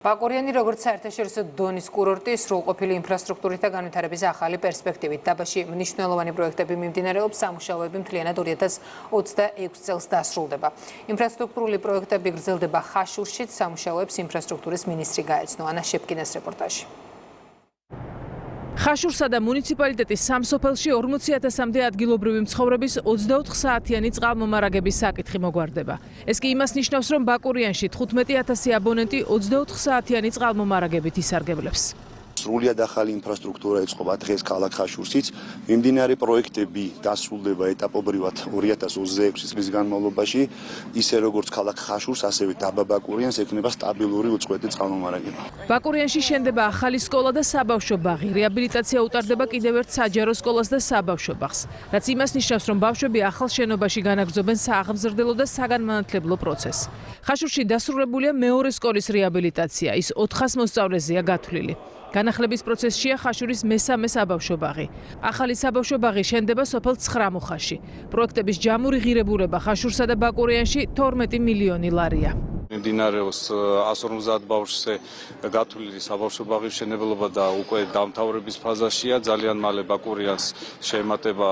ბაკურიანი როგორც საერთაშორისო დონის კურორტი სრულყოფილი ინფრასტრუქტურით და განვითარების ახალი პერსპექტივით. დაბაში მნიშვნელოვანი პროექტები მიმდინარეობს, სამუშაოები მთლიანად 2026 წელს დასრულდება. ინფრასტრუქტურული პროექტები გრძელდება ხაშურშიც, სამუშაოებს ინფრასტრუქტურის მინისტრი გაეცნო. ანა შეპკინეს რეპორტაჟი. ხაშურსა და მუნიციპალიტეტის სამსოფელში 40,000-მდე ადგილობრივი მცხოვრების 24 საათიანი წყალმომარაგების საკითხი მოგვარდება. ეს კი იმას ნიშნავს, რომ ბაკურიანში 15,000 აბონენტი 24 საათიანი წყალმომარაგებით ისარგებლებს. სრულიად ახალი ინფრასტრუქტურა ეწყობა დღეს ქალაქ ხაშურშიც. მიმდინარე პროექტები დასრულდება ეტაპობრივად 2026 წლის განმავლობაში, ისე როგორც ქალაქ ხაშურს, ასევე დაბა ბაკურიანს ექნება სტაბილური უწყვეტი წყალმომარაგება. ბაკურიანში შენდება ახალი სკოლა და საბავშვო ბაღი. რეაბილიტაცია უტარდება კიდევ ერთ საჯარო სკოლას და საბავშვო ბაღს, რაც იმას ნიშნავს, რომ ბავშვები ახალ შენობაში განაგრძობენ სააღმზრდელო და საგანმანათლებლო პროცესს. ხაშურში დასრულებულია მეორე სკოლის რეაბილიტაცია, ის 400 მოსწავლეზეა გათვლილი. განახლების პროცესშია ხაშურის მესამე საბავშვო ბაღი. ახალი საბავშვო ბაღი შენდება სოფელ ცხრამუხაში. პროექტების ჯამური ღირებულება ხაშურსა და ბაკურიანში 12 მილიონი ლარია. მიმდინარეობს 150 ბავშვზე გათვლილი საბავშვო ბაღის მშენებლობა და უკვე დამთავრების ფაზაშია. ძალიან მალე ბაკურიანს შეემატება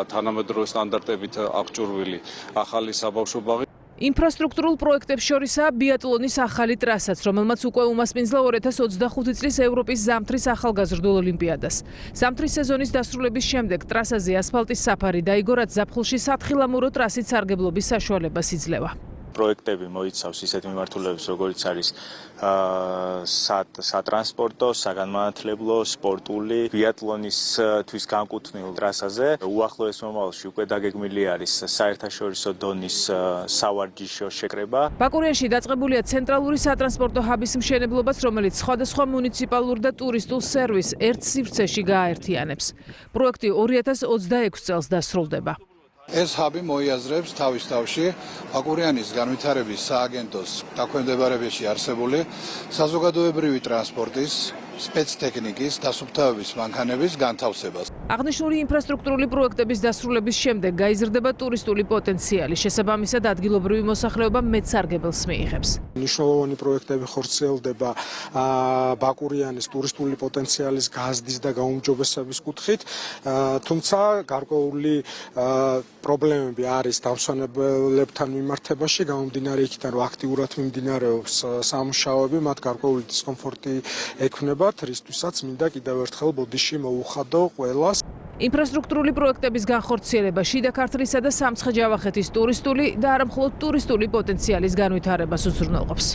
თანამედროვე სტანდარტებით აღჭურვილი ახალი საბავშვო ბაღი. ინფრასტრუქტურულ პროექტებს შორისაა ბიატლონის ახალი ტრასაც, რომელმაც უკვე უმასპინძლა 2025 წლის ევროპის ზამთრის ახალგაზრდულ ოლიმპიადას. ზამთრის სეზონის დასრულების შემდეგ ტრასაზე ასფალტის საფარი დაიგო, რაც ზაფხულში სათხილამურო ტრასით სარგებლობის საშუალებას იძლევა. პროექტები მოიცავს ისეთ მიმართულებებს, როგორიც არის სატრანსპორტო, საგანმანათლებლო, სპორტული, ბიატლონისთვის განკუთვნილ ტრასაზე. უახლოეს მომავალში უკვე დაგეგმილი არის საერთაშორისო დონის სავარჯიშო შეკრება. ბაკურიანში დაწყებულია ცენტრალური სატრანსპორტო ჰაბის მშენებლობაც, რომელიც სხვადასხვა მუნიციპალურ და ტურისტულ სერვისს ერთ სივრცეში გააერთიანებს. პროექტი 2026 წელს დასრულდება. ეს ჰაბი მოიაზრებს თავის თავში ბაკურიანის განვითარების სააგენტოს დაქვემდებარებაში არსებული საზოგადოებრივი ტრანსპორტის, სპეცტექნიკის, დასუფთავების მანქანების განთავსებას. აღნიშნული ინფრასტრუქტურული პროექტების დასრულების შემდეგ გაიზრდება ტურისტული პოტენციალი, შესაბამისად ადგილობრივი მოსახლეობა მეტ სარგებელს მიიღებს. მნიშვნელოვანი პროექტები ხორციელდება ბაკურიანის ტურისტული პოტენციალის გაზრდის და გაუმჯობესების კუთხით, თუმცა გარკვეული პრობლემები არის დამსვენებლებთან მიმართებაში, გამომდინარე იქიდან, რომ აქტიურად მიმდინარეობს სამუშაოები, მათ გარკვეული დისკომფორტი ექმნება, რისთვისაც მინდა კიდევ ერთხელ ბოდიში მოუხადო ყველას. ინფრასტრუქტურული პროექტების განხორციელება შიდა ქართლისა და სამცხე-ჯავახეთის ტურისტული და არა მხოლოდ ტურისტული პოტენციალის განვითარებას უზრუნველყოფს.